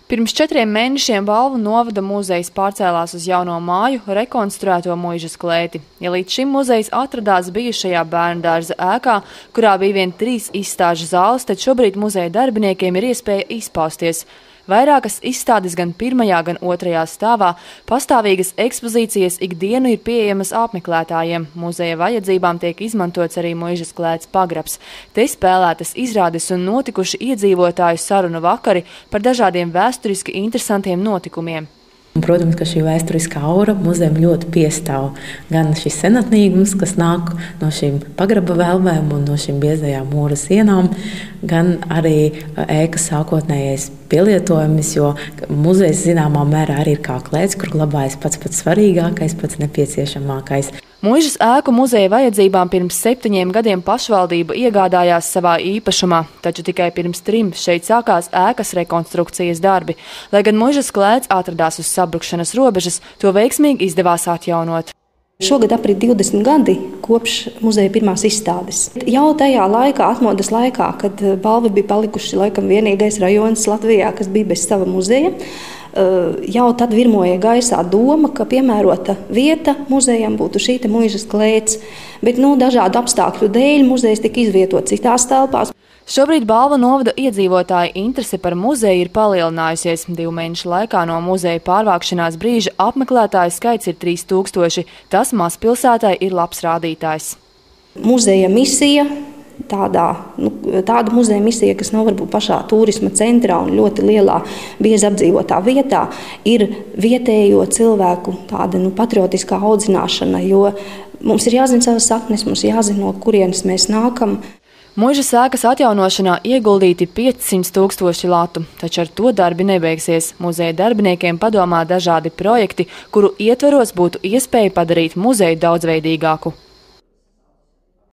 Pirms 4 mēnešiem Balvu novada muzejs pārcēlās uz jauno māju, rekonstruēto Muižas klēti. Ja līdz šim muzejs atradās bijušajā bērndārza ēkā, kurā bija vien 3 izstāžu zāles, tad šobrīd muzeja darbiniekiem ir iespēja izpausties. Vairākas izstādes gan pirmajā, gan otrajā stāvā, pastāvīgas ekspozīcijas ikdienu ir pieejamas apmeklētājiem. Muzeja vajadzībām tiek izmantots arī Muižas klēts pagrabs. Te spēlētas izrādes un notikuši iedzīvotāju sarunu vakari par dažādiem vēsturiski interesantiem notikumiem. Protams, ka šī vēsturiskā aura muzejam ļoti piestāv. Gan šis senatnīgums, kas nāk no šīm pagraba velvēm un no šīm biezajām mūra sienām, gan arī ēkas sākotnējais pielietojums, jo muzejs zināmā mērā arī ir kā klēts, kur glabājas pats svarīgākais, pats nepieciešamākais. Muižas ēku muzeja vajadzībām pirms 7 gadiem pašvaldība iegādājās savā īpašumā, taču tikai pirms 3 šeit sākās ēkas rekonstrukcijas darbi. Lai gan Muižas klēts atradās uz sabrukšanas robežas, to veiksmīgi izdevās atjaunot. Šogad aprit 20 gadi kopš muzeja pirmās izstādes. Jau tajā laikā, atmodas laikā, kad Balva bija palikuši laikam vienīgais rajons Latvijā, kas bija bez sava muzeja, jau tad virmoja gaisā doma, ka piemērota vieta muzejam būtu šī Muižas klēts, bet dažādu apstākļu dēļ muzejs tika izvietots citās telpās. Šobrīd Balva novada iedzīvotāju interese par muzeju ir palielinājusies. 2 mēnešu laikā no muzeja pārvākšanās brīža apmeklētāju skaits ir 3000. Tas mazpilsētai ir labs rādītājs. Muzeja misija. Tāda muzeja misija, kas nav varbūt pašā turisma centrā un ļoti lielā, biezi apdzīvotā vietā, ir vietējo cilvēku tāda patriotiskā audzināšana, jo mums ir jāzina savas saknes, mums jāzina, no kurienes mēs nākam. Muižas ēkas atjaunošanā ieguldīti 500 000 latu, taču ar to darbi nebeigsies. Muzeja darbiniekiem padomā dažādi projekti, kuru ietveros būtu iespēja padarīt muzeju daudzveidīgāku.